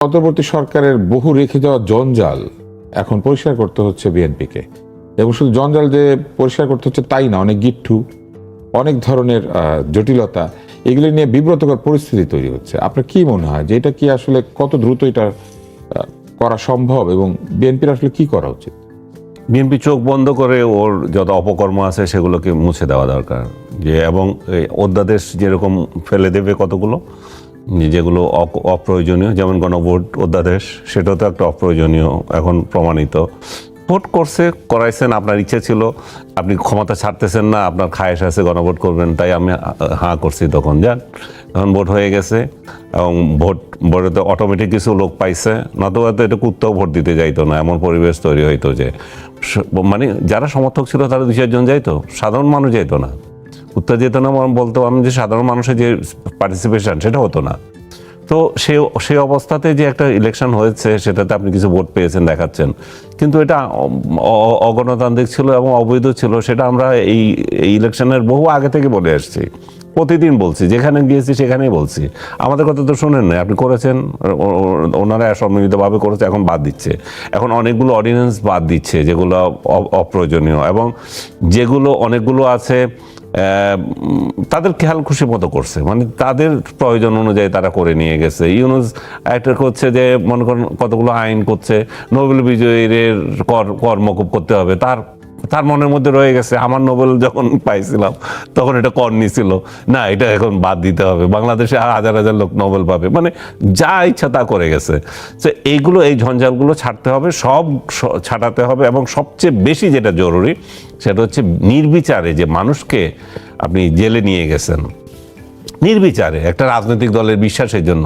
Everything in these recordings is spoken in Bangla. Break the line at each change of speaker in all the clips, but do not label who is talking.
অন্তর্বর্তী সরকারের বহু রেখে যাওয়া জঞ্জাল এখন পরিষ্কার করতে হচ্ছে বিএনপিকে, এবং শুধু জঞ্জাল যে পরিষ্কার করতে হচ্ছে তাই না, অনেক গিট্টু, অনেক ধরনের জটিলতা, এগুলি নিয়ে বিব্রতকর পরিস্থিতি তৈরি হচ্ছে। আপনার কি মনে হয় যে এটা কি আসলে কত দ্রুত এটা করা সম্ভব, এবং বিএনপির আসলে কি করা উচিত?
বিএনপি চোখ বন্ধ করে ওর যত অপকর্ম আছে সেগুলোকে মুছে দেওয়া দরকার। যে এবং অধ্যাদেশ যেরকম ফেলে দেবে কতগুলো যেগুলো অপ্রয়োজনীয়, যেমন গণভোট অধ্যাদেশ, সেটাও তো একটা অপ্রয়োজনীয় এখন প্রমাণিত। ভোট করাইছেন, আপনার ইচ্ছে ছিল, আপনি ক্ষমতা ছাড়তেছেন না, আপনার খায়েশ আছে গণভোট করবেন, তাই আমি হাঁ করছি, তখন যান, এখন ভোট হয়ে গেছে এবং ভোটে তো অটোমেটিক কিছু লোক পাইছে, নতুবা তো এটা কুত্তাও ভোট দিতে যাইতো না, এমন পরিবেশ তৈরি হইতো যে মানে যারা সমর্থক ছিল তারা 2-4 জন যাইতো, সাধারণ মানুষ যাইতো না, কুত্তা যেত না, বলতো আমি যে সাধারণ মানুষের যে পার্টিসিপেশন সেটা হতো না। তো সেই অবস্থাতে যে একটা ইলেকশন হয়েছে সেটাতে আপনি কিছু ভোট পেয়েছেন দেখাচ্ছেন, কিন্তু এটা অগণতান্ত্রিক ছিল এবং অবৈধ ছিল, সেটা আমরা এই ইলেকশনের বহু আগে থেকে বলে আসছি, প্রতিদিন বলছি, যেখানে গিয়েছি সেখানেই বলছি। আমাদের কথা তো শোনেন না, আপনি করেছেন, ওনারা সম্মিলিতভাবে করেছে, এখন বাদ দিচ্ছে, এখন অনেকগুলো অর্ডিন্যান্স বাদ দিচ্ছে যেগুলো অপ্রয়োজনীয়, এবং যেগুলো অনেকগুলো আছে তাদের খেয়াল খুশি মতো করছে, মানে তাদের প্রয়োজন অনুযায়ী তারা করে নিয়ে গেছে। ইউনুস একটা করছে যে মনে করেন কতগুলো আইন করছে, নোবেল বিজয়ীর কর মকুব করতে হবে, তার মনের মধ্যে রয়ে গেছে আমার নোবেল যখন পাইছিলাম তখন এটা কর নিছিল না, এটা এখন বাদ দিতে হবে, বাংলাদেশে হাজার হাজার লোক নোবেল পাবে, মানে যা ইচ্ছা তা করে গেছে। তো এইগুলো, এই ঝঞ্ঝালগুলো ছাড়তে হবে, সব ছাড়াতে হবে, এবং সবচেয়ে বেশি যেটা জরুরি সেটা হচ্ছে নির্বিচারে যে মানুষকে আপনি জেলে নিয়ে গেছেন, নির্বিচারে একটা রাজনৈতিক দলের বিশ্বাসের জন্য।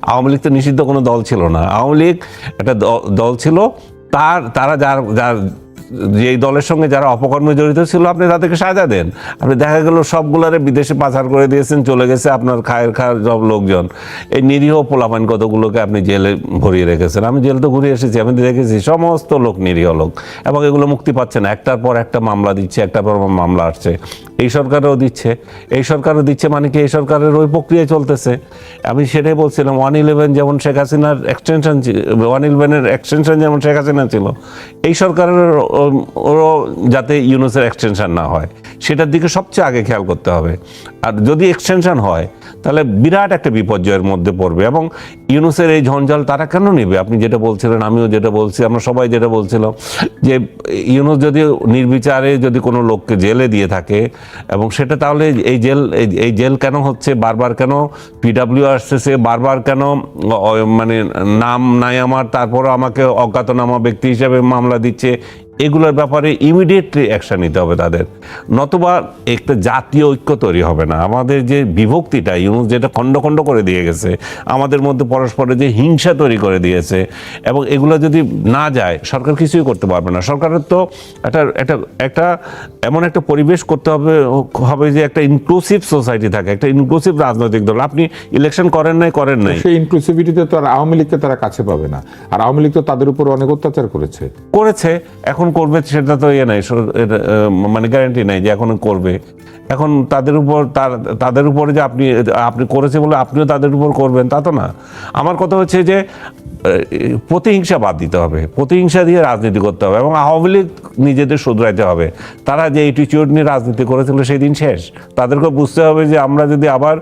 আওয়ামী লীগ তো নিষিদ্ধ কোনো দল ছিল না, আওয়ামী লীগ একটা দল ছিল, তারা যার যে দলের সঙ্গে যারা অপকর্মে জড়িত ছিল আপনি তাদেরকে সাজা দেন, আপনি দেখা গেল সবগুলারে বিদেশে পাচার করে দিয়েছেন, চলে গেছে আপনার খায়ের সব লোকজন, এই নিরীহ পোলাপান কতগুলোকে আপনি জেলে ভরিয়ে রেখেছেন। আমি জেলে তো ঘুরে এসেছি, আমি দেখেছি সমস্ত লোক নিরীহ লোক, এবং এগুলো মুক্তি পাচ্ছে না, একটার পর একটা মামলা দিচ্ছে, একটার পর মামলা আসছে, এই সরকারও দিচ্ছে, মানে কি এই সরকারের ওই প্রক্রিয়া চলতেছে। আমি সেটাই বলছিলাম, 111 যেমন শেখ হাসিনার এক্সটেনশন, 111-এর এক্সটেনশন যেমন শেখ হাসিনা ছিল, এই সরকারের ওরও যাতে ইউনুসের এক্সটেনশন না হয় সেটার দিকে সবচেয়ে আগে খেয়াল করতে হবে। আর যদি এক্সটেনশন হয় তাহলে বিরাট একটা বিপর্যয়ের মধ্যে পড়বে, এবং ইউনুসের এই ঝঞ্ঝাল তারা কেন নেবে? আপনি যেটা বলছিলেন, আমিও যেটা বলছি, আমরা সবাই যেটা বলছিলাম, যে ইউনুস যদি নির্বিচারে যদি কোনো লোককে জেলে দিয়ে থাকে, এবং সেটা তাহলে এই জেল কেন হচ্ছে বারবার, কেন পিডাব্লিউ আসতেছে বারবার, কেন মানে নাম নাই আমার, তারপরে আমাকে অজ্ঞাতনামা ব্যক্তি হিসেবে মামলা দিচ্ছে, এগুলোর ব্যাপারে ইমিডিয়েটলি অ্যাকশন নিতে হবে তাদের, নতুবা একটা জাতীয় ঐক্য তৈরি হবে না। আমাদের যে বিভক্তিটা ইউনুস যেটা খণ্ড খণ্ড করে দিয়ে গেছে, আমাদের মধ্যে পরস্পরের যে হিংসা তৈরি করে দিয়েছে, এবং এগুলো যদি না যায় সরকার কিছুই করতে পারবে না। সরকারের তো একটা এমন একটা পরিবেশ করতে হবে যে একটা ইনক্লুসিভ সোসাইটি থাকে, একটা ইনক্লুসিভ রাজনৈতিক দল। আপনি ইলেকশন করেন নাই,
সেই ইনক্লুসিভিটিতে তো আর আওয়ামী লীগকে তারা কাছে পাবে না, আর আওয়ামী লীগ তো তাদের উপর অনেক অত্যাচার করেছে,
এখন করবে, সেটা তো নাই, মানে গ্যারান্টি নাই যে এখন করবে। এখন তাদের উপরে যে আপনি করেছে বলে আপনিও তাদের উপর করবেন তা তো না। আমার কথা হচ্ছে যে প্রতিহিংসা বাদ দিতে হবে, প্রতিহিংসা দিয়ে রাজনীতি করতে হবে, এবং আওয়ামী লীগ নিজেদের শুধরাইতে হবে। তারা যে অ্যাটিটিউড নিয়ে রাজনীতি করেছিল সেই দিন শেষ, তাদেরকে বুঝতে হবে যে আমরা যদি আবার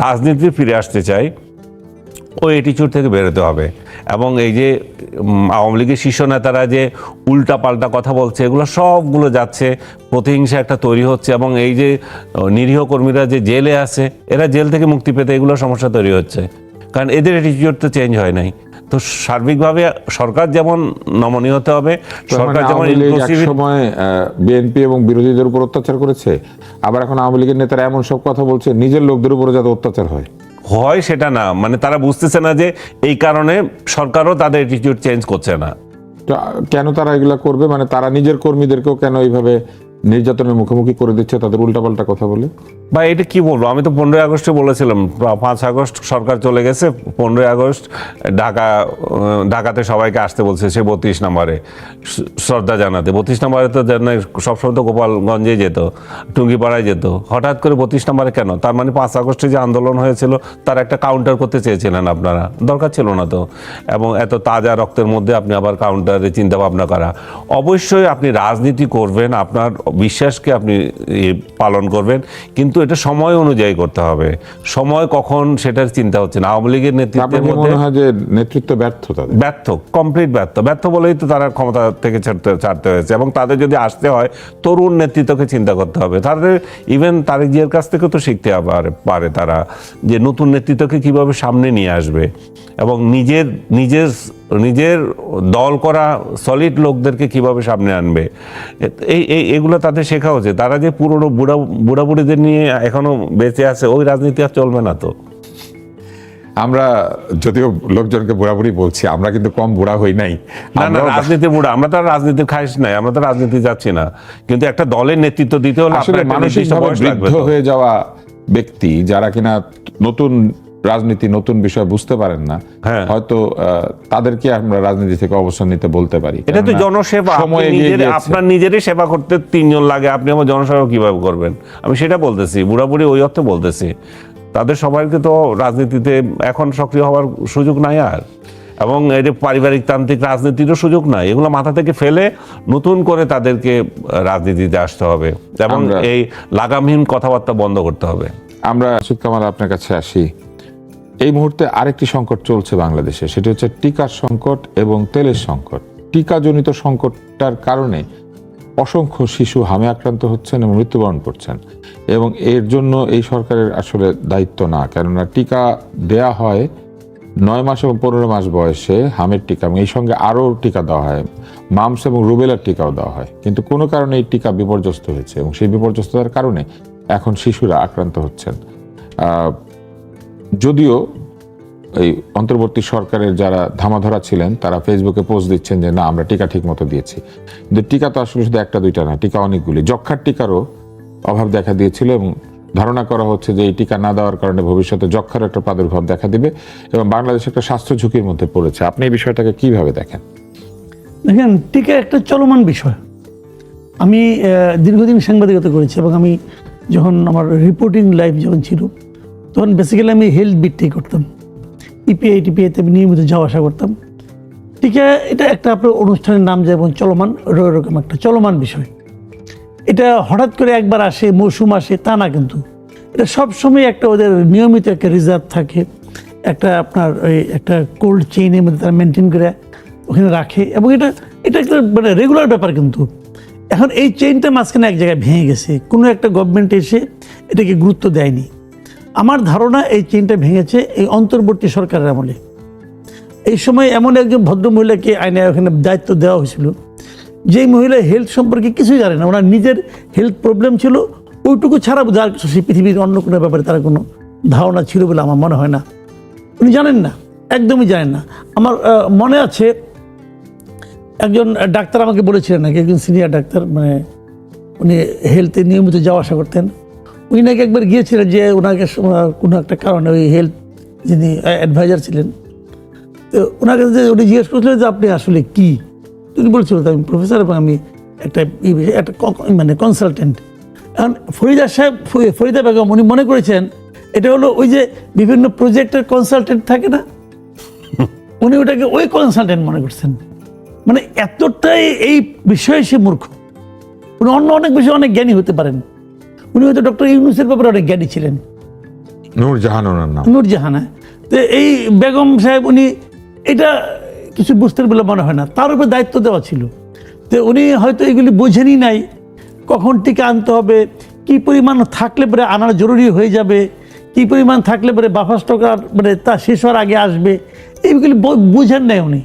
রাজনীতি ফিরে আসতে চাই ওই অ্যাটিটিউড থেকে বেরোতে হবে। এবং এই যে আওয়ামী লীগের শীর্ষ নেতারা যে উল্টা পাল্টা কথা বলছে, এগুলো সবগুলো যাচ্ছে, প্রতিহিংসা একটা তৈরি হচ্ছে, এবং এই যে নিরীহ কর্মীরা যে জেলে আছে, এরা জেল থেকে মুক্তি পেতে এগুলো সমস্যা তৈরি হচ্ছে, কারণ এদের অ্যাটিটিউড তো চেঞ্জ হয় নাই। তো সার্বিকভাবে সরকার যেমন নমনীয় হতে হবে, সরকার যেমন
সময় বিএনপি এবং বিরোধীদের উপর অত্যাচার করেছে, আবার এখন আওয়ামী লীগের নেতারা এমন সব কথা বলছে নিজের লোকদের উপরে যাতে অত্যাচার হয়
সেটা না, মানে তারা বুঝতেছে না যে এই কারণে সরকারও তাদের অ্যাটিটিউড চেঞ্জ করছে না।
কেন তারা এগুলা করবে? মানে তারা নিজের কর্মীদেরকেও কেন এইভাবে নির্যাতনের মুখোমুখি করে দিচ্ছে তাদের উল্টাপাল্টা কথা বলে?
বা এটা কি বলবো, আমি তো 15ই আগস্টে বলেছিলাম, 5 আগস্ট সরকার চলে গেছে, 15ই আগস্ট ঢাকাতে সবাইকে আসতে বলছে, সে 32 নম্বরে শ্রদ্ধা জানাতে। 32 নম্বরে তো সবসময় তো গোপালগঞ্জে যেত, টুঙ্গিপাড়ায় যেত, হঠাৎ করে 32 নম্বরে কেন? তার মানে 5 আগস্টে যে আন্দোলন হয়েছিল তার একটা কাউন্টার করতে চেয়েছিলেন আপনারা, দরকার ছিল না তো। এবং এত তাজা রক্তের মধ্যে আপনি আবার কাউন্টারে চিন্তা ভাবনা করা। অবশ্যই আপনি রাজনীতি করবেন, আপনার বিশ্বাসকে আপনি পালন করবেন, কিন্তু এটা সময় অনুযায়ী করতে হবে। সময় কখন সেটার চিন্তা হচ্ছে না। আওয়ামী লীগের নেতৃত্বের মধ্যে
মনে হয় যে নেতৃত্ব ব্যর্থ,
কমপ্লিট ব্যর্থ বলেই তো তারা ক্ষমতা থেকে ছাড়তে হয়েছে। এবং তাদের যদি আসতে হয় তরুণ নেতৃত্বকে চিন্তা করতে হবে। তাদের ইভেন তারেক জিয়ার কাছ থেকে তো শিখতে পারে তারা, যে নতুন নেতৃত্বকে কিভাবে সামনে নিয়ে আসবে এবং নিজের দল করা সলিড লোকদেরকে কিভাবে সামনে আনবে, এগুলো তাদের শেখা হচ্ছে। তারা যে পুরনো বুড়াবুড়িদের নিয়ে এখনো বেঁচে আছে, ওই রাজনীতি আর চলবে না তো।
আমরা যদিও লোকজনকে বুড়াবুড়ি বলছি, আমরা কিন্তু কম বুড়া হই নাই।
না, রাজনীতি বুড়া, আমরা তো রাজনীতির খাইশ নাই, আমরা তো রাজনীতি যাচ্ছি না। কিন্তু একটা দলের নেতৃত্ব দিতে হলে
আসলে মানসিকভাবে বৃদ্ধ হয়ে যাওয়া ব্যক্তি যারা কিনা নতুন রাজনীতি, নতুন বিষয় বুঝতে পারেন না, হয়তো তাদেরকে আমরা রাজনীতি থেকে অবসর নিতে বলতে পারি।
এটা তো জনসেবা, আপনার নিজেরই সেবা করতে 3 জন লাগে, আপনি আমার জনসেবা কিভাবে করবেন? আমি সেটা বলতেছি, বুড়াবুড়ি ওই অর্থে বলতেছি। তাদের সবাইকে তো রাজনীতিতে এখন সক্রিয় হওয়ার সুযোগ নাই আর, এবং এই যে পারিবারিক তান্ত্রিক রাজনীতিরও সুযোগ নাই। এগুলো মাথা থেকে ফেলে নতুন করে তাদেরকে রাজনীতিতে আসতে হবে এবং এই লাগামহীন কথাবার্তা বন্ধ করতে হবে।
আমরা আসিফ কামাল আপনার কাছে আসি। এই মুহূর্তে আরেকটি সংকট চলছে বাংলাদেশে, সেটি হচ্ছে টিকার সংকট এবং তেলের সংকট। টিকাজনিত সংকটটার কারণে অসংখ্য শিশু হামে আক্রান্ত হচ্ছেন এবং মৃত্যুবরণ করছেন, এবং এর জন্য এই সরকারের আসলে দায়িত্ব না। কেননা টিকা দেয়া হয় 9 মাস এবং 15 মাস বয়সে হামের টিকা, এবং এই সঙ্গে আরও টিকা দেওয়া হয়, মামস এবং রুবেলার টিকাও দেওয়া হয়। কিন্তু কোনো কারণে এই টিকা বিপর্যস্ত হয়েছে, এবং সেই বিপর্যস্ততার কারণে এখন শিশুরা আক্রান্ত হচ্ছেন। যদিও এই অন্তর্বর্তী সরকারের যারা ধামাধরা ছিলেন তারা ফেসবুকে পোস্ট দিচ্ছেন যে না, আমরা টিকা ঠিক মতো দিয়েছি, কিন্তু টিকা তো আসলে শুধু 1-2টা না, টিকা অনেকগুলি। যক্ষ্মার টিকারও অভাব দেখা দিয়েছিল, এবং ধারণা করা হচ্ছে যে এই টিকা না দেওয়ার কারণে ভবিষ্যতে যক্ষ্মার একটা প্রাদুর্ভাব দেখা দিবে, এবং বাংলাদেশ একটা স্বাস্থ্য ঝুঁকির মধ্যে পড়েছে। আপনি এই বিষয়টাকে কিভাবে দেখেন?
দেখেন, টিকা একটা চলমান বিষয়। আমি দীর্ঘদিন সাংবাদিকতা করেছি, এবং আমি যখন আমার রিপোর্টিং লাইফ যখন ছিল তখন বেসিক্যালি আমি হেলথ বিটটাই করতাম। টিপিআইতে আমি নিয়মিত যাওয়া আসা করতাম। টিকা এটা একটা আপনার অনুষ্ঠানের নাম যেমন চলমান, এরকম একটা চলমান বিষয়। এটা হঠাৎ করে একবার আসে, মৌসুম আসে, তা না, কিন্তু এটা সবসময় একটা ওদের নিয়মিত একটা রিজার্ভ থাকে, একটা আপনার ওই একটা কোল্ড চেইনের মধ্যে তারা মেনটেন করে ওখানে রাখে, এবং এটা একটা মানে রেগুলার ব্যাপার। কিন্তু এখন এই চেইনটা মাঝখানে এক জায়গায় ভেঙে গেছে, কোনো একটা গভর্নমেন্ট এসে এটাকে গুরুত্ব দেয়নি। আমার ধারণা এই চেইনটা ভেঙেছে এই অন্তর্বর্তী সরকারের আমলে। এই সময় এমন একজন ভদ্রমহিলাকে আইনে ওখানে দায়িত্ব দেওয়া হয়েছিল, যেই মহিলা হেলথ সম্পর্কে কিছুই জানে না, ওনার নিজের হেলথ প্রবলেম ছিল, ওইটুকু ছাড়া বোঝার সেই পৃথিবীর অন্য কোনো ব্যাপারে তার কোনো ধারণা ছিল বলে আমার মনে হয় না। উনি জানেন না, একদমই জানেন না। আমার মনে আছে একজন ডাক্তার আমাকে বলেছিলেন নাকি, একজন সিনিয়র ডাক্তার, মানে উনি হেলথে নিয়মিত যাওয়া আসা করতেন। উনি নাকি একবার গিয়েছিলেন যে ওনাকে কোনো একটা কারণে ওই হেলথ যিনি অ্যাডভাইজার ছিলেন, তো ওনার কাছে উনি জিজ্ঞেস করেছিলেন যে আপনি আসলে কী? তিনি বলছিল আমি প্রফেসর, এবং আমি একটা মানে কনসালটেন্ট। এখন ফরিদা বেগম উনি মনে করেছেন এটা হলো ওই যে বিভিন্ন প্রজেক্টের কনসালটেন্ট থাকে না, উনি ওটাকে ওই কনসালটেন্ট মনে করছেন। মানে এতটাই এই বিষয়ে সে মূর্খ। উনি অন্য অনেক বিষয়ে অনেক জ্ঞানী হতে পারেন। উনি হয়তো ডক্টর ইউনূসের ব্যাপারে অনেক জ্ঞানী ছিলেন,
নূরজাহান ওনার নাম,
নূরজাহান। তো এই বেগম সাহেব উনি এটা কিছু বুঝতেন বলে মনে হয় না, তার উপরে দায়িত্ব দেওয়া ছিল। তো উনি হয়তো এগুলি বোঝেনই নাই, কখন টিকা আনতে হবে, কি পরিমাণ থাকলে পরে আনার জরুরি হয়ে যাবে, কি পরিমাণ থাকলে পরে বাফার স্টক মানে তা শেষ হওয়ার আগে আসবে, এইগুলি বুঝেন নাই উনি।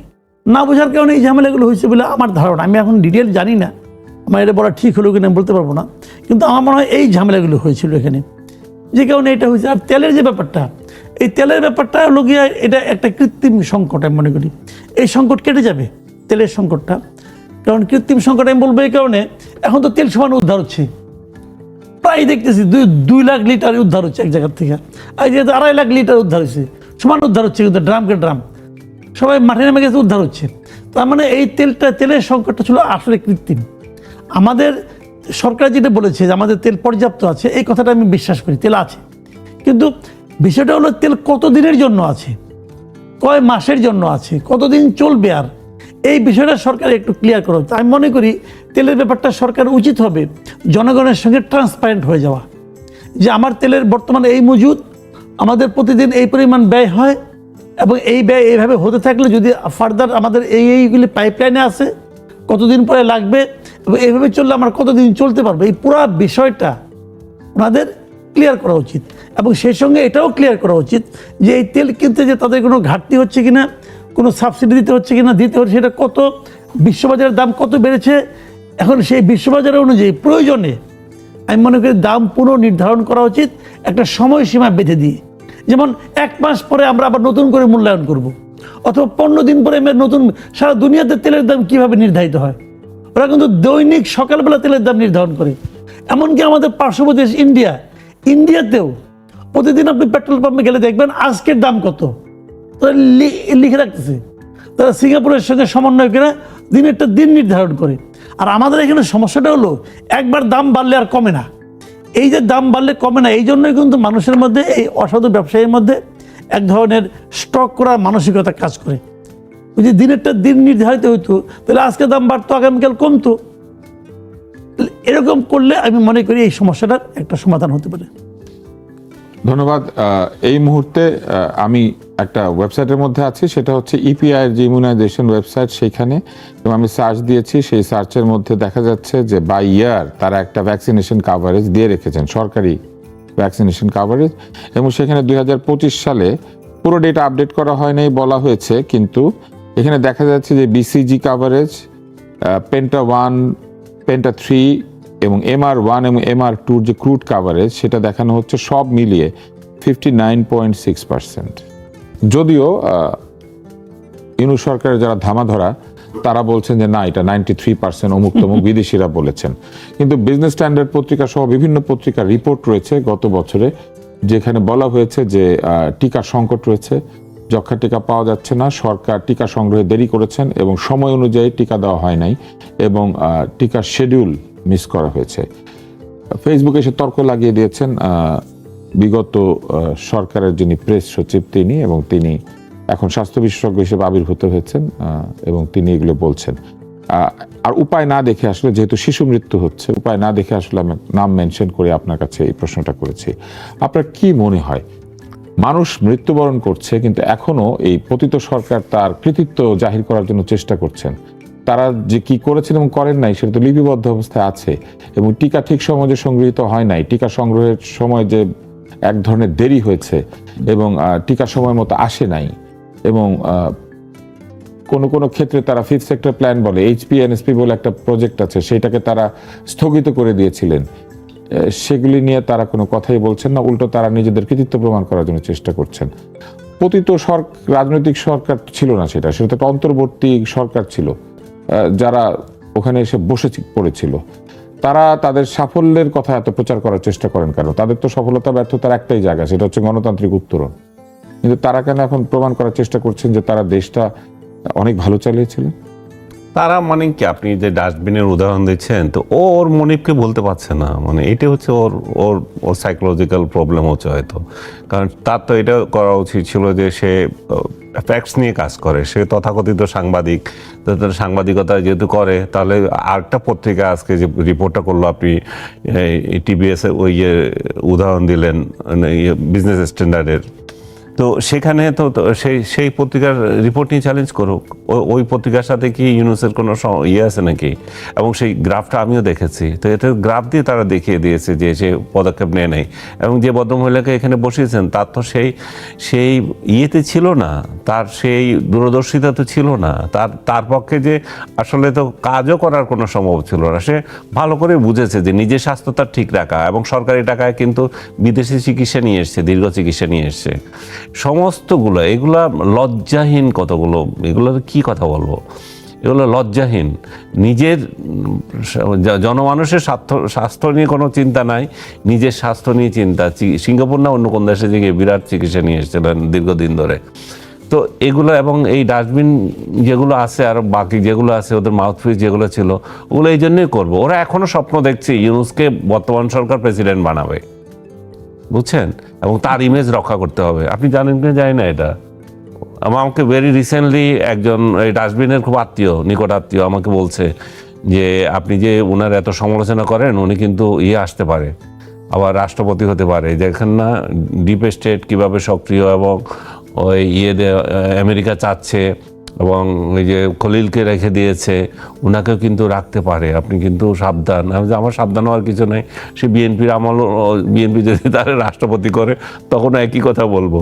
না বোঝার কারণে এই ঝামেলাগুলো হয়েছে বলে আমার ধারণা। আমি এখন ডিটেল জানি না, আমার এটা বলা ঠিক হলো কিনা বলতে পারবো না, কিন্তু আমার মনে হয় এই ঝামেলাগুলো হয়েছিল এখানে, যে কারণে এটা হয়েছে। আর তেলের যে ব্যাপারটা, এই তেলের ব্যাপারটা হলো গিয়ে এটা একটা কৃত্রিম সংকট আমি মনে করি। এই সংকট কেটে যাবে, তেলের সংকটটা। কারণ কৃত্রিম সংকট আমি বলবো এই কারণে, এখন তো তেল সমান উদ্ধার হচ্ছে, প্রায় দেখতেছি 2 লাখ লিটার উদ্ধার হচ্ছে এক জায়গার থেকে, আর যে 2.5 লাখ লিটার উদ্ধার হচ্ছে, সমান উদ্ধার হচ্ছে, কিন্তু ড্রামকে ড্রাম সবাই মাঠে নেমে গেছে, উদ্ধার হচ্ছে। তার মানে এই তেলের সংকটটা ছিল আসলে কৃত্রিম। আমাদের সরকার যেটা বলেছে যে আমাদের তেল পর্যাপ্ত আছে, এই কথাটা আমি বিশ্বাস করি, তেল আছে, কিন্তু বিষয়টা হলো তেল কত দিনের জন্য আছে, কয় মাসের জন্য আছে, কতদিন চলবে, আর এই বিষয়টা সরকার একটু ক্লিয়ার করা হচ্ছে। আমি মনে করি তেলের ব্যাপারটা সরকার উচিত হবে জনগণের সঙ্গে ট্রান্সপারেন্ট হয়ে যাওয়া, যে আমার তেলের বর্তমানে এই মজুদ, আমাদের প্রতিদিন এই পরিমাণ ব্যয় হয়, এবং এই ব্যয় এইভাবে হতে থাকলে যদি ফার্দার আমাদের এইগুলি পাইপলাইনে আছে, কতদিন পরে লাগবে, এবং এইভাবে চললে আমরা কতদিন চলতে পারবো, এই পুরো বিষয়টা ওনাদের ক্লিয়ার করা উচিত। এবং সেই সঙ্গে এটাও ক্লিয়ার করা উচিত যে এই তেল কিনতে যে তাদের কোনো ঘাটতি হচ্ছে কিনা, কোনো সাবসিডি দিতে হচ্ছে কিনা, দিতে হচ্ছে সেটা কত, বিশ্ববাজারের দাম কত বেড়েছে, এখন সেই বিশ্ববাজার অনুযায়ী প্রয়োজনে আমি মনে করি দাম পুনর্নির্ধারণ করা উচিত, একটা সময়সীমা বেঁধে দিয়ে, যেমন 1 মাস পরে আমরা আবার নতুন করে মূল্যায়ন করব, অথবা 15 দিন পরে নতুন। সারা দুনিয়াতে তেলের দাম কিভাবে নির্ধারিত হয়, ওরা কিন্তু দৈনিক সকালবেলা তেলের দাম নির্ধারণ করে। এমনকি আমাদের পার্শ্ববর্তী দেশ ইন্ডিয়াতেও প্রতিদিন আপনি পেট্রোল পাম্পে গেলে দেখবেন আজকের দাম কত, তারা লিখে রাখতেছে। তারা সিঙ্গাপুরের সঙ্গে সমন্বয় করে দিনেরটা দিন নির্ধারণ করে। আর আমাদের এখানে সমস্যাটা হলো একবার দাম বাড়লে আর কমে না। এই যে দাম বাড়লে কমে না, এই জন্যই কিন্তু মানুষের মধ্যে, এই অসাধু ব্যবসায়ীর মধ্যে এক ধরনের স্টক করার মানসিকতা কাজ করে। যদি দিনেরটা দিন নির্ধারিত হইতো, তাহলে আজকে দাম বাড়তো, আগামীকাল কমতো। এরকম করলে আমি মনে করি এই সমস্যাটার একটা সমাধান হতে পারে।
ধন্যবাদ। এই মুহূর্তে আমি একটা ওয়েবসাইটের মধ্যে আছি, সেটা হচ্ছে ইপিআই এর যে ইমিউনাইজেশন ওয়েবসাইট, সেইখানে এবং আমি সার্চ দিয়েছি। সেই সার্চের মধ্যে দেখা যাচ্ছে যে বাই ইয়ার তারা একটা ভ্যাকসিনেশন কাভারেজ দিয়ে রেখেছেন, সরকারি ভ্যাকসিনেশন কাভারেজ, এবং সেখানে 2025 সালে পুরো ডেটা আপডেট করা হয় নাই বলা হয়েছে, কিন্তু এখানে দেখা যাচ্ছে যে বিসিজি কাভারেজ, পেন্টা 1, পেন্টা 3 এবং MR1 এবং MR2 যে ক্রুড কাভারেজ, সেটা দেখানো হচ্ছে সব মিলিয়ে 59.6%। যদিও ইউনূস সরকারের যারা ধামাধরা তারা বলছেন যে না, এটা 93%, অমুক তমুক বিদেশিরা বলেছেন। কিন্তু বিজনেস স্ট্যান্ডার্ড পত্রিকা সহ বিভিন্ন পত্রিকার রিপোর্ট রয়েছে গত বছরে, যেখানে বলা হয়েছে যে টিকা সংকট রয়েছে, যক্ষ্মার টিকা পাওয়া যাচ্ছে না, সরকার টিকা সংগ্রহে দেরি করেছেন এবং সময় অনুযায়ী টিকা দেওয়া হয় নাই, এবং টিকার শিডিউল মিস করা হয়েছে। ফেসবুকে এসে তর্ক লাগিয়ে দিয়েছেন বিগত সরকারের যিনি প্রেস সচিব তিনি, এবং তিনি এখন স্বাস্থ্য বিশেষজ্ঞ হিসেবে আবির্ভূত হয়েছেন, এবং তিনি এগুলো বলছেন। আর উপায় না দেখে, আসলে যেহেতু শিশু মৃত্যু হচ্ছে, উপায় না দেখে আসলে আমি নাম মেনশন করে আপনার কাছে এই প্রশ্নটা করেছি। আপনার কি মনে হয়, মানুষ মৃত্যুবরণ করছে কিন্তু এখনো এই পতিত সরকার তার কৃতিত্ব জাহির করার জন্য চেষ্টা করছেন? তারা যে কি করেছেন এবং করেন নাই সেটা তো লিপিবদ্ধ অবস্থায় আছে, এবং টিকা ঠিক সময় যে সংগৃহীত হয় নাই, টিকা সংগ্রহের সময় যে এক ধরনের দেরি হয়েছে, এবং টিকা সময় মতো আসে নাই, এবং কোনো কোনো ক্ষেত্রে তারা 5th সেক্টর প্ল্যান বলে, HPNSP বলে একটা প্রজেক্ট আছে, সেটাকে তারা স্থগিত করে দিয়েছিলেন। সেগুলি নিয়ে তারা কোনো কথাই বলছেন না, উল্টো তারা নিজেদের কৃতিত্ব প্রমাণ করার জন্য চেষ্টা করছেন। পতিত রাজনৈতিক সরকার ছিল না, সেটা একটা অন্তর্বর্তী সরকার ছিল, যারা ওখানে এসে বসে পড়েছিল। তারা তাদের সাফল্যের কথা এত প্রচার করার চেষ্টা করেন কেন? তাদের তো সফলতা ব্যর্থতার একটাই জায়গা, সেটা হচ্ছে গণতান্ত্রিক উত্তরণ। কিন্তু তারা কেন এখন প্রমাণ করার চেষ্টা করছেন যে তারা দেশটা অনেক ভালো চালিয়েছিলেন?
তারা মানে কি, আপনি যে ডাস্টবিনের উদাহরণ দিচ্ছেন, তো ওর মনিবকে বলতে পারছে না, মানে এটা হচ্ছে ওর ওর ওর সাইকোলজিক্যাল প্রবলেম হচ্ছে হয়তো। কারণ তার তো এটা করা উচিত ছিল যে সে ফ্যাক্টস নিয়ে কাজ করে, সে তথাকথিত সাংবাদিক, তো তার সাংবাদিকতা যেহেতু করে, তাহলে আরেকটা পত্রিকা আজকে যে রিপোর্টটা করলো, আপনি TBS ওই যে উদাহরণ দিলেন বিজনেস স্ট্যান্ডার্ডের, তো সেখানে তো সেই পত্রিকার রিপোর্ট নিয়ে চ্যালেঞ্জ করুক। ওই পত্রিকার সাথে কি ইউনূসের কোনো ইয়ে আছে নাকি? এবং সেই গ্রাফটা আমিও দেখেছি, তো এতে গ্রাফ দিয়ে তারা দেখিয়ে দিয়েছে যে সে পদক্ষেপ নেয় নাই। এবং যে ভদ্রমহিলাকে এখানে বসিয়েছেন তার তো সেই ইয়েতে ছিল না, তার সেই দূরদর্শিতা তো ছিল না, তার পক্ষে যে আসলে তো কাজও করার কোনো সম্ভব ছিল না। সে ভালো করে বুঝেছে যে নিজের স্বাস্থ্য তার ঠিক রাখা, এবং সরকারি টাকায় কিন্তু বিদেশি চিকিৎসা নিয়ে এসছে, দীর্ঘ চিকিৎসা নিয়ে এসছে। সমস্তগুলো এগুলা লজ্জাহীন কতগুলো, এগুলোর কি কথা বলবো। এগুলো লজ্জাহীন। নিজের জনমানুষের স্বাস্থ্য নিয়ে কোনো চিন্তা নাই, নিজের স্বাস্থ্য নিয়ে চিন্তা। সিঙ্গাপুর না অন্য কোন দেশে গিয়ে বিরাট চিকিৎসা নিয়ে এসেছিলেন দীর্ঘদিন ধরে। তো এগুলো এবং এই ডাস্টবিন যেগুলো আছে আর বাকি যেগুলো আছে ওদের মাউথপিস যেগুলো ছিল ওগুলো এই জন্যই করবো। ওরা এখনো স্বপ্ন দেখছে ইউনূসকে বর্তমান সরকার প্রেসিডেন্ট বানাবে, বুঝছেন, এবং তার ইমেজ রক্ষা করতে হবে। আপনি জানেন কি জানি না এটা, আমাকে ভেরি রিসেন্টলি একজন এই ডাস্টবিনের খুব আত্মীয়, নিকট আত্মীয় আমাকে বলছে যে আপনি যে ওনার এত সমালোচনা করেন, উনি কিন্তু আসতে পারে, আবার রাষ্ট্রপতি হতে পারে। দেখেন না ডিপ স্টেট কীভাবে সক্রিয়, এবং ওই আমেরিকা চাচ্ছে, এবং ওই যে খলিলকে রেখে দিয়েছে, ওনাকেও কিন্তু রাখতে পারে, আপনি কিন্তু সাবধান। আমি যে আমার সাবধান হওয়ার কিছু নেই, সে বিএনপির বিএনপি যদি তার রাষ্ট্রপতি করে তখন একই কথা বলবো,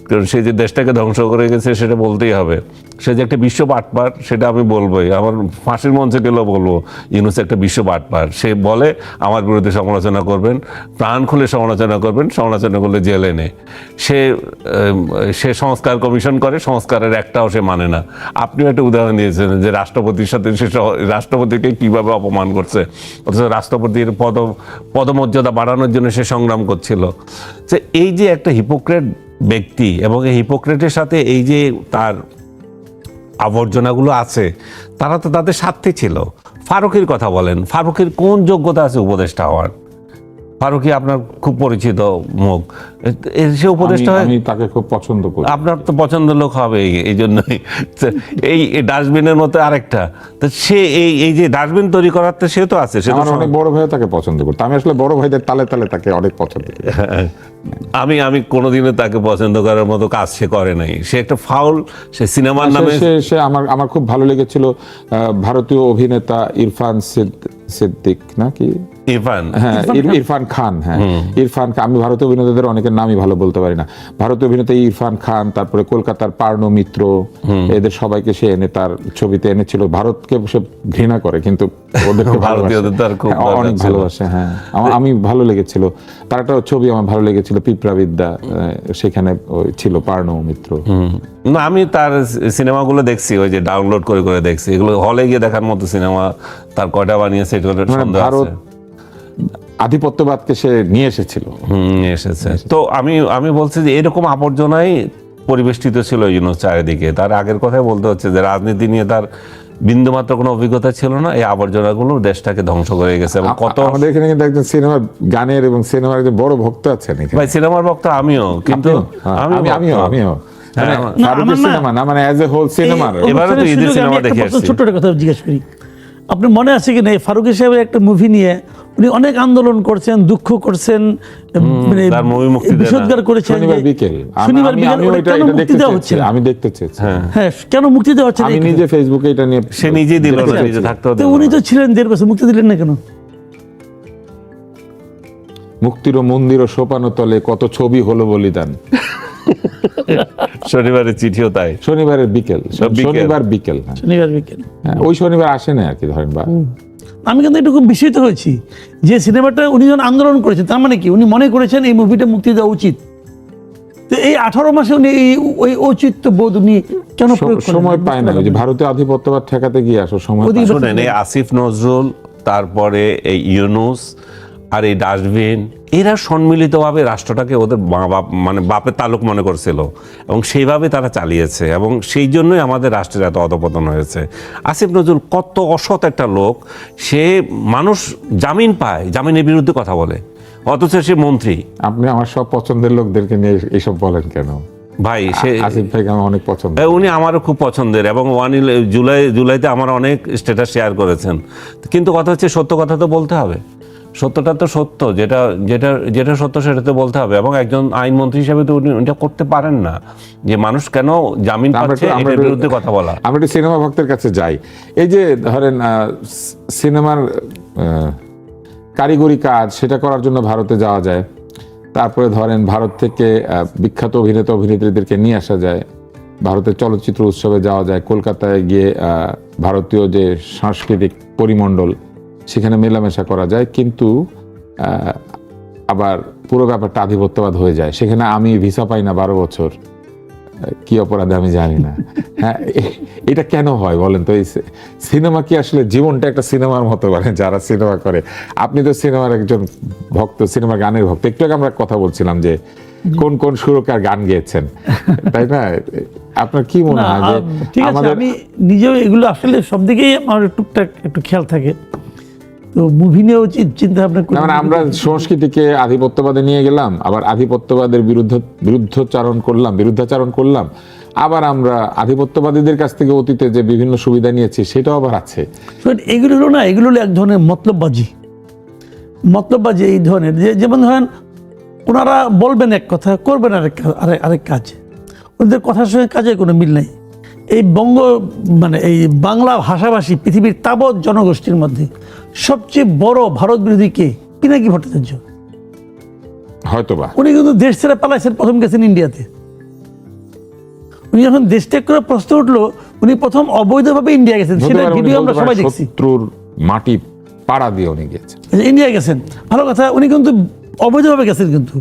কারণ সে যে দেশটাকে ধ্বংস করে গেছে সেটা বলতেই হবে। সে যে একটা বিশ্ব বাটপার সেটা আমি বলবোই, আমার ফাঁসির মঞ্চে গেলেও বলবো ইউনূস একটা বিশ্ব বাটপার। সে বলে আমার বিরুদ্ধে সমালোচনা করবেন, প্রাণ খুলে সমালোচনা করবেন, সমালোচনা করলে জেলে নে। সে সংস্কার কমিশন করে, সংস্কারের একটাও সে মানে না। আপনিও একটা উদাহরণ দিয়েছেন যে রাষ্ট্রপতির সাথে সে রাষ্ট্রপতিকে কিভাবে অপমান করছে, অথচ রাষ্ট্রপতির পদমর্যাদা বাড়ানোর জন্য সে সংগ্রাম করছিল। যে এই যে একটা হিপোক্রেট ব্যক্তি, এবং এই হিপোক্রেটের সাথে এই যে তার আবর্জনাগুলো আছে, তারা তো তাদের স্বার্থে ছিল। ফারুকের কথা বলেন, ফারুকের কোন যোগ্যতা আছে উপদেষ্টা হওয়ার? ফারুকী আপনার খুব পরিচিত মুখ, সে উপদেষ্টা হয়।
আমি তাকে খুব পছন্দ করি।
আপনার তো পছন্দের লোক হবে এই জন্যই। এই ডাস্টবিনের মতো আরেকটা, তো সে এই যে ডাস্টবিন তৈরি করার তো সে তো আছে, সে তো
আমার অনেক বড় ভাই তাকে পছন্দ করতো। আমি আসলে বড় ভাইদের তালে তালে তাকে অনেক পছন্দ করি।
আমি কোনোদিনও তাকে পছন্দ করার মতো কাজ সে করে নাই। সে একটা ফাউল, সে সিনেমার নামে
সে আমার খুব ভালো লেগেছিল ভারতীয় অভিনেতা ইরফান সিদ্দিক নাকি ইরফান খান। হ্যাঁ, ইরফান খান। আমি ভারতীয় অভিনেতাদের অনেকের নামই ভালো বলতে পারি না। ভারতীয় অভিনেতা ইরফান খান, তারপরে কলকাতার পার্নো মিত্র, এদের সবাইকে সে এনে তার ছবিতে এনেছিল। ভারতকে সে ঘৃণা করে কিন্তু ওদেরকে অনেক ভালোবাসে। হ্যাঁ, আমি ভালো লেগেছিল তার একটা ছবি, আমার ভালো লেগেছিল পিঁপড়াবিদ্যা, সেখানে ছিল পার্নো মিত্র।
না, আমি তার সিনেমাগুলো দেখছি, ওই যে ডাউনলোড করে করে দেখছি। এগুলো হলে গিয়ে দেখার মতো সিনেমা। তার কয়টা বানিয়েছে
ভারত আধিপত্যবাদকে সে নিয়ে এসেছিল।
এসেছে। তো আমি বলছি যে এরকম আবর্জনাই পরিবেষ্টিত ছিল ইউনূস চারিদিকে। তার আগের কথাই বলতে হচ্ছে যে রাজনীতি নিয়ে তার বিন্দুমাত্র কোনো অভিজ্ঞতা ছিল না। এই আবর্জনাগুলো দেশটাকে ধ্বংস করে গেছে। এবং কত
আমাদের এখানে কিন্তু একজন সিনেমার গানের এবং সিনেমার একজন বড় ভক্ত আছেন।
ভাই সিনেমার ভক্ত আমিও, কিন্তু
আমিও সিনেমা না, মানে অ্যাজ এ হোল সিনেমা।
এবারে তো ঈদের সিনেমা দেখে আসছি।
ছোট্ট একটা কথা জিজ্ঞেস করি, আপনার মনে আছে কি না ফারুকী সাহেবের একটা মুভি নিয়ে উনি অনেক আন্দোলন করছেন, দুঃখ করছেন, মানে বিষোদ্গার করেছেন।
শনিবার বিকেল
মুক্তি দেওয়া হচ্ছে না।
আমি দেখতে চেয়েছি।
হ্যাঁ, কেন মুক্তি দেওয়া হচ্ছে না?
আমি নিজে ফেসবুকে এটা নিয়ে,
সে নিজেই দিল না, নিজে থাকতে হতো।
উনি তো ছিলেন 1.5 বছর, মুক্তি দিলেন না কেন?
মুক্তির মন্দির ও সোপানো তলে কত ছবি হলো বলিদান।
শনিবারের চিঠিও তাই,
শনিবারের বিকেল, শনিবার বিকেল,
শনিবার বিকেল।
ওই শনিবার আসে না আর কি, ধরেন। বা
আমি কিন্তু একটু খুব বিস্মিত হয়েছি যে সিনেমাটা উনি যখন আন্দোলন করেছেন, তার মানে কি উনি মনে করেছেন এই মুভিটা মুক্তি দেওয়া উচিত। তো এই 18 মাসে উনি ওই ঔচিত্য বোধ উনি কেন
সময় পায় না? যে ভারতীয় আধিপত্যবাদ ঠেকাতে গিয়ে আসো সময়।
শুনেন, এই আসিফ নজরুল, তারপরে এই ইউনূস আর এই ডাস্টবিন, এরা সম্মিলিতভাবে রাষ্ট্রটাকে ওদের মানে বাপের তালুক মনে করছিল, এবং সেইভাবে তারা চালিয়েছে, এবং সেই জন্যই আমাদের রাষ্ট্রের এত অধপতন হয়েছে। আসিফ নজরুল কত অসৎ একটা লোক, সে মানুষ জামিন পায়, জামিনের বিরুদ্ধে কথা বলে, অথচ সে মন্ত্রী।
আপনি আমার সব পছন্দের লোকদেরকে নিয়ে এইসব বলেন কেন
ভাই? সে
আসিফ ভাইকে আমার অনেক পছন্দ,
উনি আমারও খুব পছন্দের, এবং জুলাইতে আমার অনেক স্ট্যাটাস শেয়ার করেছেন। কিন্তু কথা হচ্ছে সত্য কথা তো বলতে হবে, সত্যটা তো সত্য, যেটা যেটা যেটা সত্য সেটা তো বলতে হবে। এবং একজন আইনমন্ত্রী হিসেবে তো উনি এটা করতে পারেন না, যে মানুষ কেন জামিন পাচ্ছে এটার বিরুদ্ধে কথা বলা।
আমরা একটু সিনেমা ভক্তের কাছে যাই। এই যে ধরেন সিনেমার কারিগরি কাজ, সেটা করার জন্য ভারতে যাওয়া যায়। তারপরে ধরেন ভারত থেকে বিখ্যাত অভিনেতা অভিনেত্রীদেরকে নিয়ে আসা যায়, ভারতের চলচ্চিত্র উৎসবে যাওয়া যায়, কলকাতায় গিয়ে ভারতীয় যে সাংস্কৃতিক পরিমণ্ডল সেখানে মেলামেশা করা যায়। কিন্তু আবার পুরো ব্যাপারটা আধিপত্যবাদ হয়ে যায়। সেখানে আমি ভিসা পাই না 12 বছর, কি অপরাধে আমি জানি না। হ্যাঁ, এটা কেন হয় বলেন তো? এই সিনেমা কি আসলে জীবনটা একটা সিনেমার মতো বলে যারা সিনেমা করে? আপনি তো সিনেমার একজন ভক্ত, সিনেমার গানের ভক্ত। একটু আগে আমরা কথা বলছিলাম যে কোন কোন সুরকার গান গেয়েছেন, তাই না? আপনার কি মনে
না,
হয় যে
ঠিক আছে, আমি নিজেও এগুলো আসলে সব দিকেই আমার টুকটাক একটু খেয়াল থাকে, তো মুভি নিয়েও চিন্তা ভাবনা করি।
না, মানে আমরা সংস্কৃতিকে আধিপত্যবাদে নিয়ে গেলাম, আবার আধিপত্যবাদের বিরুদ্ধাচারণ করলাম, আবার আমরা আধিপত্যবাদীদের কাছ থেকে অতীতে যে বিভিন্ন সুবিধা নিয়েছি সেটাও আবার আছে।
এগুলো হলো না, এগুলো হলো এক ধরনের মতলববাজি এই ধরনের, যেমন ধরেন ওনারা বলবেন এক কথা, করবেন আরেক কাজ, ওদের কথার সঙ্গে কাজের কোনো মিল নাই। এই এই বাংলা ভাষাভাষী পৃথিবীর তাবৎ জনগোষ্ঠীর মধ্যে সবচেয়ে বড় ভারত বিরোধী কে? পিনাকি ভট্টাচার্য।
হয়তোবা
উনি কিন্তু দেশ ছেড়ে পালাইছেন, প্রথম গেছেন ইন্ডিয়াতে। উনি যখন দেশ ত্যাগ করে প্রশ্ন উঠলো, উনি প্রথম অবৈধভাবে ইন্ডিয়া গেছেন, সেটা ভিডিও আমরা সবাই দেখছি।
শত্রুর মাটি পাড়া দিয়ে উনি গেছেন,
ইন্ডিয়া গেছেন, ভালো কথা। উনি কিন্তু অবৈধভাবে গেছেন, কিন্তু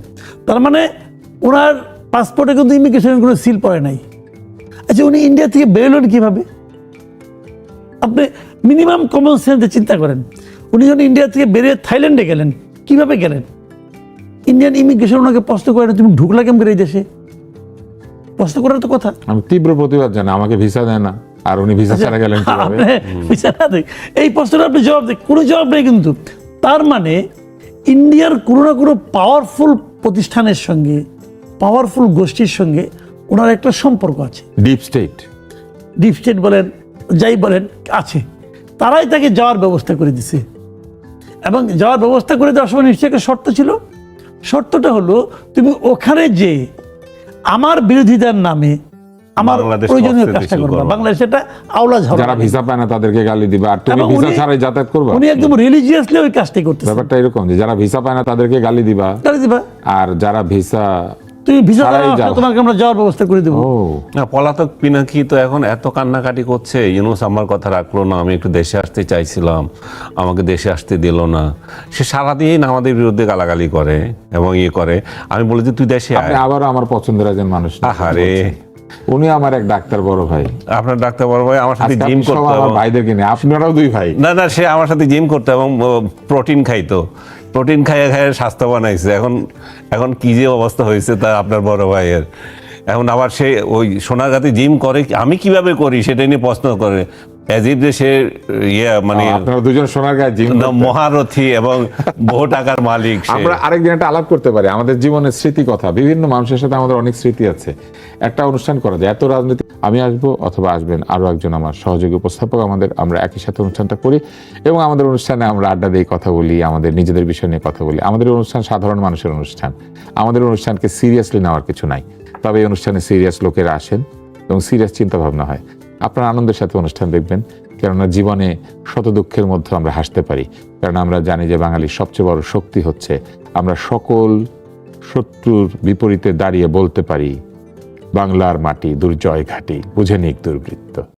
তার মানে ওনার পাসপোর্টে কিন্তু ইমিগ্রেশনের কোনো সিল পড়ে নাই। আচ্ছা, উনি ইন্ডিয়া থেকে বেরোলেন কিভাবে? আপনি মিনিমাম কমন সেন্সে চিন্তা করেন। উনি যখন ইন্ডিয়া থেকে বেরিয়ে থাইল্যান্ডে গেলেন, কিভাবে গেলেন? ইন্ডিয়ান ইমিগ্রেশন ওনাকে প্রশ্ন করে না, তুমি ঢুকলা কেমন এই দেশে? প্রশ্ন করার তো কথা।
আমি তীব্র প্রতিবাদ জানাই, আমাকে ভিসা দেয় না, আর উনি ভিসা ছাড়া গেলেন কিভাবে?
ভিসা না দেয়, এই প্রশ্নটা আপনি জবাব দেন, কোনো জবাব নেই কিন্তু। তার মানে ইন্ডিয়ার কোনো না কোনো পাওয়ারফুল প্রতিষ্ঠানের সঙ্গে, পাওয়ারফুল গোষ্ঠীর সঙ্গে ওনার একটা সম্পর্ক আছে।
ডিপ স্টেট
বলেন, যাই বলেন, আছে। তারাই তাকে যাওয়ার ব্যবস্থা করে দিছে, এবং যাওয়ার ব্যবস্থা করে দেওয়ার সময় নিশ্চয়ই একটা শর্ত ছিল। শর্তটা হলো, তুমি ওখানে যে আমার বিরোধিতার নামে আমার প্রয়োজনীয় কাজটা করবা। বাংলাদেশে এটা আওলা ঝামেলা,
যারা ভিসা পায় না তাদেরকে গালি দিবা, আর তুমি ভিসা ছাড়াই যাতায়াত করবা।
উনি একদম রিলিজিয়াসলি ওই কাজটাই করতেছে।
ব্যাপারটা এরকম যে যারা ভিসা পায় না তাদেরকে গালি দিবা, আর যারা ভিসা
তুমি ভিসা দাও, তোমাকে আমরা যাওয়ার ব্যবস্থা করে দেবো।
না, পলাতক পিনাকি তো এখন এত কান্নাকাটি করছে, ইউনূস আমার কথা রাখলো না, আমি একটু দেশে আসতে চাইছিলাম, আমাকে দেশে আসতে দিল না। সে সারাদিন আমাদের বিরুদ্ধে গালাগালি করে এবং করে। আমি বলি যে তুই দেশে আয়।
আবার আমার পছন্দের একজন মানুষ,
আহারে,
উনি আমার এক ডাক্তার বড় ভাই।
আপনার ডাক্তার বড় ভাই আমার সাথে জিম করতো,
আমার ভাইদেরকে নিয়ে, আপনারাও দুই ভাই।
না, সে আমার সাথে জিম করতো এবং প্রোটিন খাইতো। প্রোটিন খাইয়ে স্বাস্থ্য বানাইছে। এখন কি যে অবস্থা হয়েছে তা আপনার বড় ভাইয়ের। এখন আবার সে ওই সোনাগাতে জিম করে, আমি কিভাবে করি সেটা নিয়ে প্রশ্ন করে। সে মানে
আপনারা দুজন সোনার গায়ে জিম
মহারথী এবং বহু টাকার মালিক।
আমরা আরেকদিন একটা আলাপ করতে পারি আমাদের জীবনের স্মৃতি কথা। বিভিন্ন মানুষের সাথে আমাদের অনেক স্মৃতি আছে, একটা অনুষ্ঠান করা যায়। এত রাজনীতি, আমি আসবো অথবা আসবেন আরো একজন আমার সহযোগী উপস্থাপক, আমরা একই সাথে অনুষ্ঠানটা করি এবং আমাদের অনুষ্ঠানে আমরা আড্ডা দিয়ে কথা বলি, আমাদের নিজেদের বিষয় নিয়ে কথা বলি। আমাদের অনুষ্ঠান সাধারণ মানুষের অনুষ্ঠান, আমাদের অনুষ্ঠানকে সিরিয়াসলি নেওয়ার কিছু নাই। তবে এই অনুষ্ঠানে সিরিয়াস লোকেরা আসেন এবং সিরিয়াস চিন্তা ভাবনা হয়। আপনার আনন্দের সাথে অনুষ্ঠান দেখবেন, কেননা জীবনে শত দুঃখের মধ্যে আমরা হাসতে পারি। কারণ আমরা জানি যে বাঙালির সবচেয়ে বড় শক্তি হচ্ছে আমরা সকল শত্রুর বিপরীতে দাঁড়িয়ে বলতে পারি, বাংলার মাটি দুর্জয় ঘাটি, বুঝে নিক দুর্বৃত্ত।